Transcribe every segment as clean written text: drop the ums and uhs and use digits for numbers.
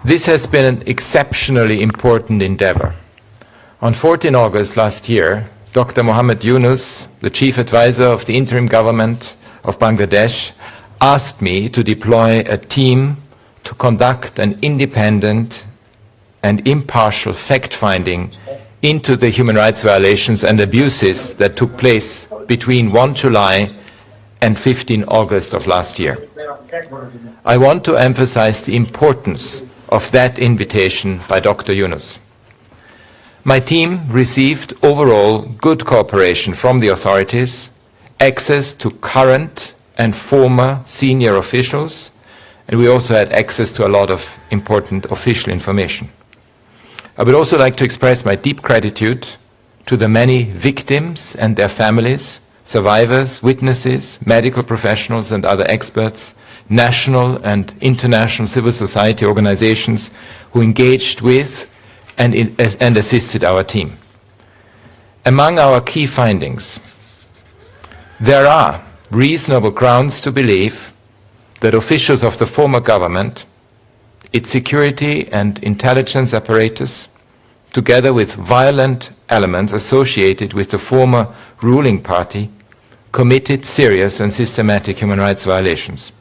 This has been an exceptionally important endeavor. On 14 August last year, Dr. Mohammed Yunus, the chief advisor of the interim government of Bangladesh, asked me to deploy a team to conduct an independent and impartial fact-finding into the human rights violations and abuses that took place between 1 July and 15 August of last year. I want to emphasize the importance of that invitation by Dr. Yunus. My team received overall good cooperation from the authorities, access to current and former senior officials, and we also had access to a lot of important official information. I would also like to express my deep gratitude to the many victims and their families, survivors, witnesses, medical professionals and other experts, national and international civil society organizations who engaged with and assisted our team. Among our key findings, there are reasonable grounds to believe that officials of the former government, its security and intelligence apparatus, together with violent elements associated with the former ruling party, committed serious and systematic human rights violations.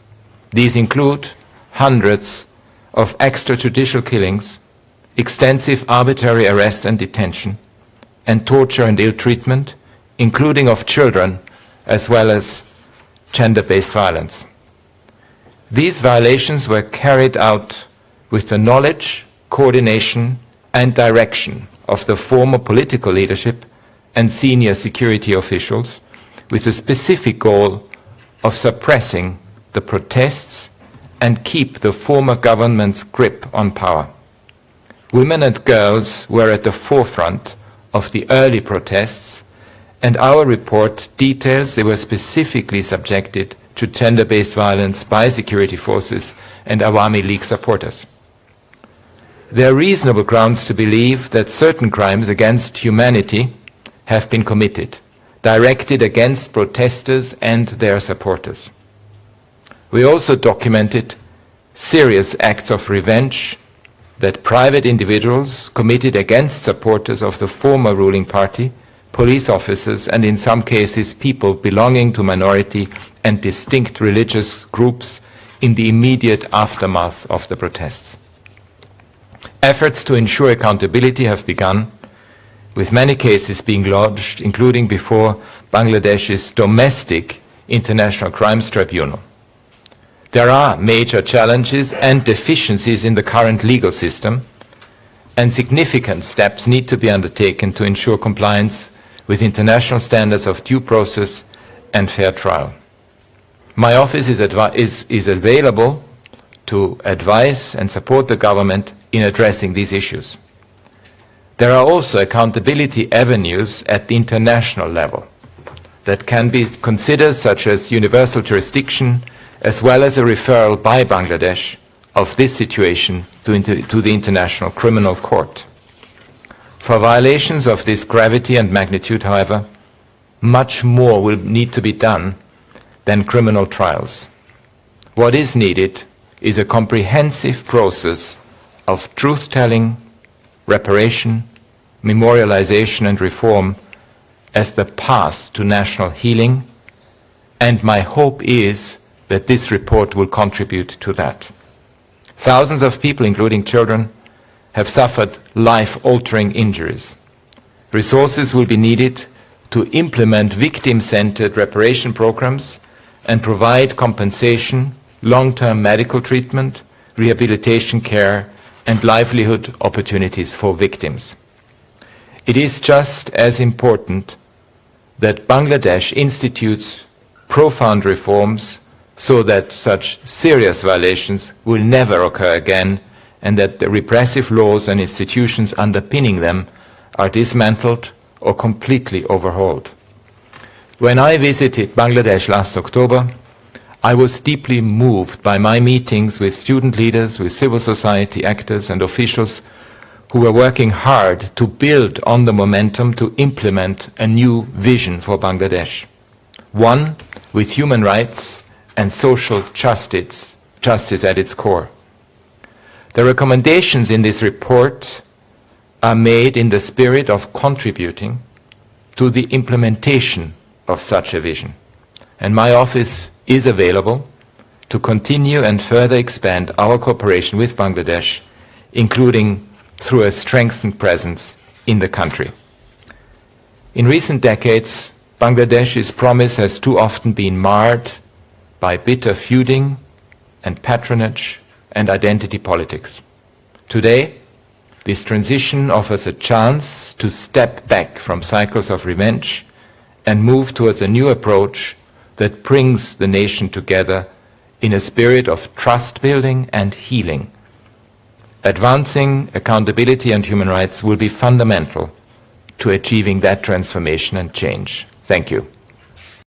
These include hundreds of extrajudicial killings, extensive arbitrary arrest and detention, and torture and ill treatment, including of children, as well as gender-based violence. These violations were carried out with the knowledge, coordination, and direction of the former political leadership and senior security officials, with the specific goal of suppressing the protests and keep the former government's grip on power. Women and girls were at the forefront of the early protests, and our report details they were specifically subjected to gender-based violence by security forces and Awami League supporters. There are reasonable grounds to believe that certain crimes against humanity have been committed, directed against protesters and their supporters. We also documented serious acts of revenge that private individuals committed against supporters of the former ruling party, police officers, and in some cases people belonging to minority and distinct religious groups in the immediate aftermath of the protests. Efforts to ensure accountability have begun, with many cases being lodged, including before Bangladesh's domestic International Crimes Tribunal. There are major challenges and deficiencies in the current legal system, and significant steps need to be undertaken to ensure compliance with international standards of due process and fair trial. My office is available to advise and support the government in addressing these issues. There are also accountability avenues at the international level that can be considered, such as universal jurisdiction, as well as a referral by Bangladesh of this situation to the International Criminal Court. For violations of this gravity and magnitude, however, much more will need to be done than criminal trials. What is needed is a comprehensive process of truth-telling, reparation, memorialization and reform as the path to national healing, and my hope is that this report will contribute to that. Thousands of people, including children, have suffered life-altering injuries. Resources will be needed to implement victim-centered reparation programs and provide compensation, long-term medical treatment, rehabilitation care, and livelihood opportunities for victims. It is just as important that Bangladesh institutes profound reforms so that such serious violations will never occur again, and that the repressive laws and institutions underpinning them are dismantled or completely overhauled. When I visited Bangladesh last October, I was deeply moved by my meetings with student leaders, with civil society actors and officials who were working hard to build on the momentum to implement a new vision for Bangladesh, one with human rights and social justice at its core. The recommendations in this report are made in the spirit of contributing to the implementation of such a vision. And my office is available to continue and further expand our cooperation with Bangladesh, including through a strengthened presence in the country. In recent decades, Bangladesh's promise has too often been marred by bitter feuding and patronage and identity politics. Today, this transition offers a chance to step back from cycles of revenge and move towards a new approach that brings the nation together in a spirit of trust building and healing. Advancing accountability and human rights will be fundamental to achieving that transformation and change. Thank you.